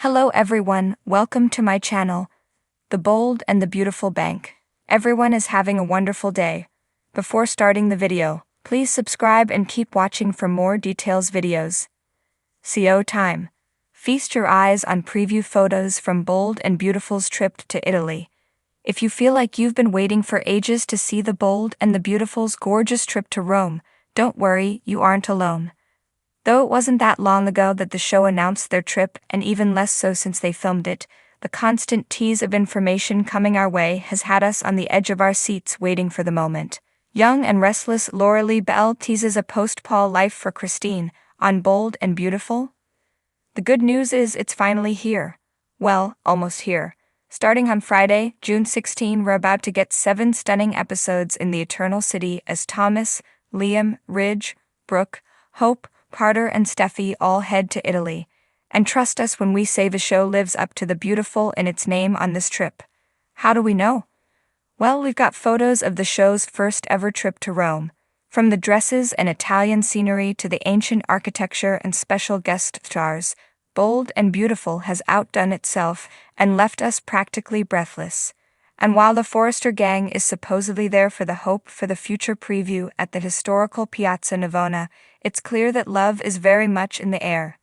Hello everyone, welcome to my channel, The Bold and the Beautiful Bank. Everyone is having a wonderful day. Before starting the video, please subscribe and keep watching for more details videos. CO time. Feast your eyes on preview photos from Bold and Beautiful's trip to Italy. If you feel like you've been waiting for ages to see the Bold and the Beautiful's gorgeous trip to Rome, don't worry, you aren't alone. Though it wasn't that long ago that the show announced their trip, and even less so since they filmed it, the constant tease of information coming our way has had us on the edge of our seats waiting for the moment. Young and restless Laura Bell teases a post-Paul life for Christine on Bold and Beautiful. The good news is it's finally here. Well, almost here. Starting on Friday, June 16, we're about to get 7 stunning episodes in the Eternal City as Thomas, Liam, Ridge, Brooke, Hope, Carter and Steffi all head to Italy. And trust us when we say the show lives up to the beautiful in its name on this trip. How do we know? Well, we've got photos of the show's first ever trip to Rome. From the dresses and Italian scenery to the ancient architecture and special guest stars, Bold and Beautiful has outdone itself and left us practically breathless. And while the Forrester gang is supposedly there for the Hope for the Future preview at the historical Piazza Navona, it's clear that love is very much in the air.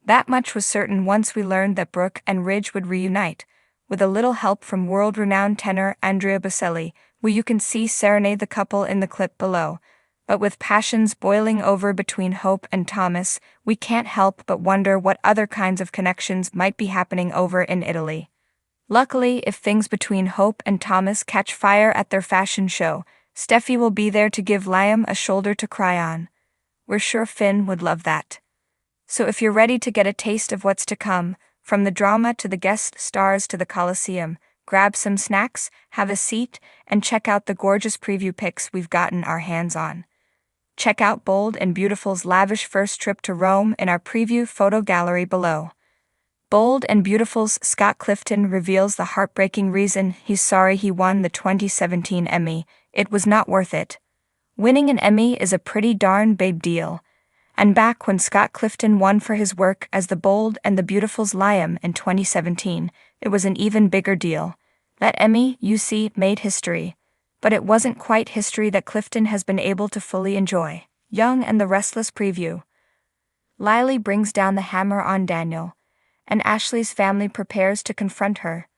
That much was certain once we learned that Brooke and Ridge would reunite, with a little help from world-renowned tenor Andrea Bocelli, where you can see serenade the couple in the clip below. But with passions boiling over between Hope and Thomas, we can't help but wonder what other kinds of connections might be happening over in Italy. Luckily, if things between Hope and Thomas catch fire at their fashion show, Steffi will be there to give Liam a shoulder to cry on. We're sure Finn would love that. So if you're ready to get a taste of what's to come, from the drama to the guest stars to the Colosseum, grab some snacks, have a seat, and check out the gorgeous preview pics we've gotten our hands on. Check out Bold and Beautiful's lavish first trip to Rome in our preview photo gallery below. Bold and Beautiful's Scott Clifton reveals the heartbreaking reason he's sorry he won the 2017 Emmy. It was not worth it. Winning an Emmy is a pretty darn big deal. And back when Scott Clifton won for his work as the Bold and the Beautiful's Liam in 2017, it was an even bigger deal. That Emmy, you see, made history. But it wasn't quite history that Clifton has been able to fully enjoy. Young and the Restless preview. Lily brings down the hammer on Daniel, and Ashley's family prepares to confront her.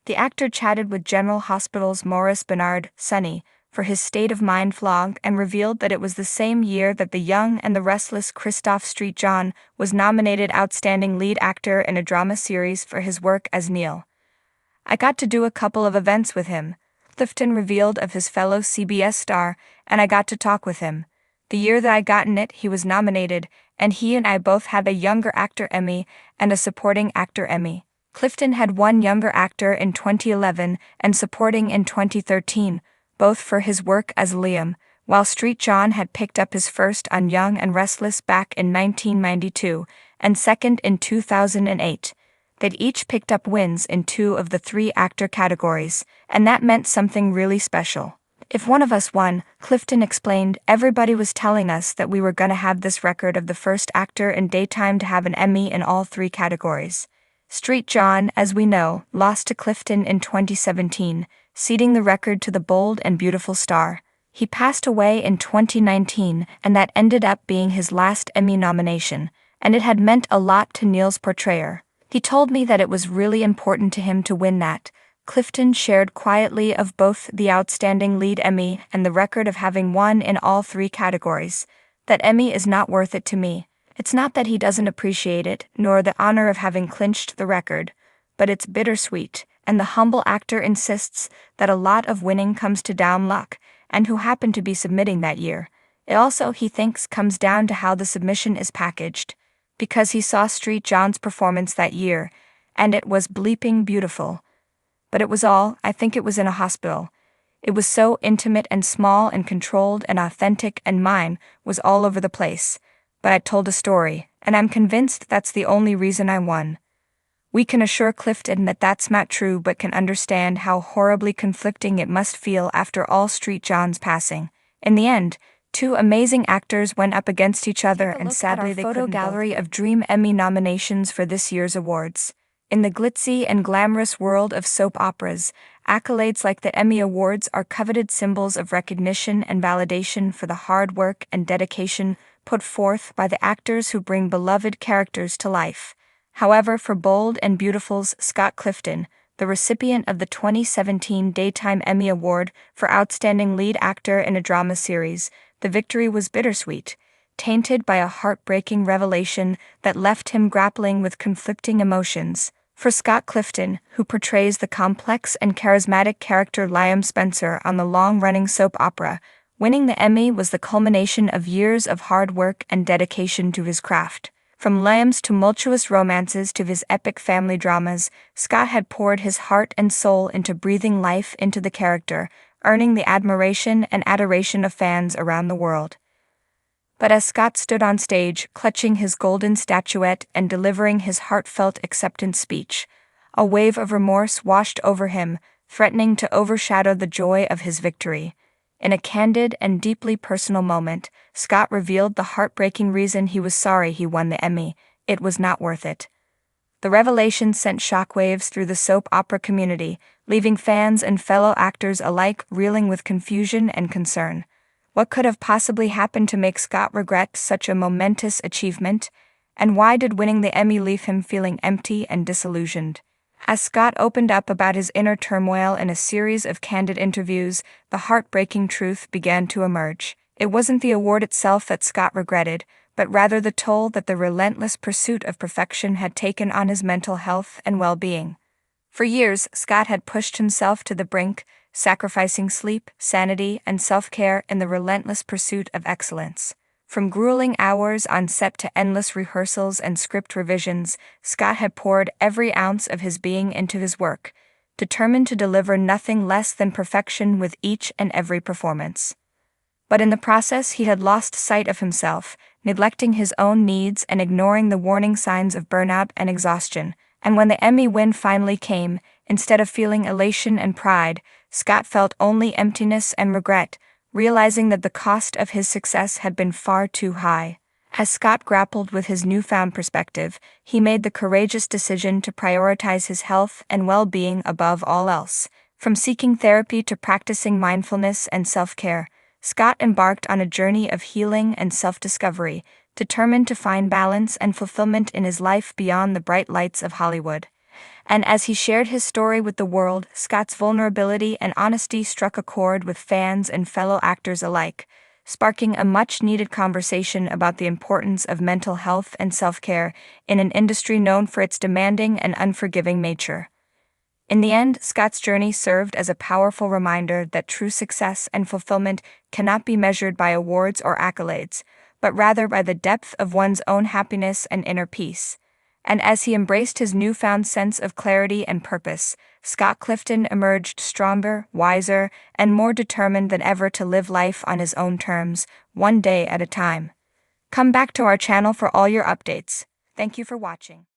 The actor chatted with General Hospital's Maurice Bernard, Sonny, for his State of Mind vlog and revealed that it was the same year that the young and the restless Christoph St. John was nominated Outstanding Lead Actor in a Drama Series for his work as Neil. I got to do a couple of events with him, Clifton revealed of his fellow CBS star, and I got to talk with him. The year that I gotten it, he was nominated, and he and I both had a Younger Actor Emmy and a Supporting Actor Emmy. Clifton had won Younger Actor in 2011 and Supporting in 2013, both for his work as Liam, while St. John had picked up his first on Young and Restless back in 1992 and second in 2008. They'd each picked up wins in 2 of the 3 actor categories, and that meant something really special. If one of us won, Clifton explained, everybody was telling us that we were gonna have this record of the first actor in daytime to have an Emmy in all 3 categories. St. John, as we know, lost to Clifton in 2017, ceding the record to the Bold and Beautiful star. He passed away in 2019, and that ended up being his last Emmy nomination, and it had meant a lot to Neil's portrayer. He told me that it was really important to him to win that. Clifton shared quietly of both the Outstanding Lead Emmy and the record of having won in all 3 categories. That Emmy is not worth it to me. It's not that he doesn't appreciate it, nor the honor of having clinched the record, but it's bittersweet, and the humble actor insists that a lot of winning comes to down luck, and who happened to be submitting that year. It also, he thinks, comes down to how the submission is packaged, because he saw St. John's performance that year, and it was bleeping beautiful. But it was all, I think it was in a hospital. It was so intimate and small and controlled and authentic, and mine was all over the place. But I told a story, and I'm convinced that's the only reason I won. We can assure Clifton that that's not true, but can understand how horribly conflicting it must feel after all St. John's passing. In the end, Two amazing actors went up against each other, and sadly they couldn't both. Photo gallery of dream Emmy nominations for this year's awards. In the glitzy and glamorous world of soap operas, accolades like the Emmy Awards are coveted symbols of recognition and validation for the hard work and dedication put forth by the actors who bring beloved characters to life. However, for Bold and Beautiful's Scott Clifton, the recipient of the 2017 Daytime Emmy Award for Outstanding Lead Actor in a Drama Series, the victory was bittersweet, tainted by a heartbreaking revelation that left him grappling with conflicting emotions. For Scott Clifton, who portrays the complex and charismatic character Liam Spencer on the long-running soap opera, winning the Emmy was the culmination of years of hard work and dedication to his craft. From Liam's tumultuous romances to his epic family dramas, Scott had poured his heart and soul into breathing life into the character, earning the admiration and adoration of fans around the world. But as Scott stood on stage, clutching his golden statuette and delivering his heartfelt acceptance speech, a wave of remorse washed over him, threatening to overshadow the joy of his victory. In a candid and deeply personal moment, Scott revealed the heartbreaking reason he was sorry he won the Emmy: it was not worth it. The revelation sent shockwaves through the soap opera community, leaving fans and fellow actors alike reeling with confusion and concern. What could have possibly happened to make Scott regret such a momentous achievement? And why did winning the Emmy leave him feeling empty and disillusioned? As Scott opened up about his inner turmoil in a series of candid interviews, the heartbreaking truth began to emerge. It wasn't the award itself that Scott regretted, but rather the toll that the relentless pursuit of perfection had taken on his mental health and well-being. For years, Scott had pushed himself to the brink, sacrificing sleep, sanity, and self-care in the relentless pursuit of excellence. From grueling hours on set to endless rehearsals and script revisions, Scott had poured every ounce of his being into his work, determined to deliver nothing less than perfection with each and every performance. But in the process, he had lost sight of himself, neglecting his own needs and ignoring the warning signs of burnout and exhaustion. And when the Emmy win finally came, instead of feeling elation and pride, Scott felt only emptiness and regret, realizing that the cost of his success had been far too high. As Scott grappled with his newfound perspective, he made the courageous decision to prioritize his health and well-being above all else. From seeking therapy to practicing mindfulness and self-care, Scott embarked on a journey of healing and self-discovery, determined to find balance and fulfillment in his life beyond the bright lights of Hollywood. And as he shared his story with the world, Scott's vulnerability and honesty struck a chord with fans and fellow actors alike, sparking a much-needed conversation about the importance of mental health and self-care in an industry known for its demanding and unforgiving nature. In the end, Scott's journey served as a powerful reminder that true success and fulfillment cannot be measured by awards or accolades, but rather by the depth of one's own happiness and inner peace. And as he embraced his newfound sense of clarity and purpose, Scott Clifton emerged stronger, wiser, and more determined than ever to live life on his own terms, one day at a time. Come back to our channel for all your updates. Thank you for watching.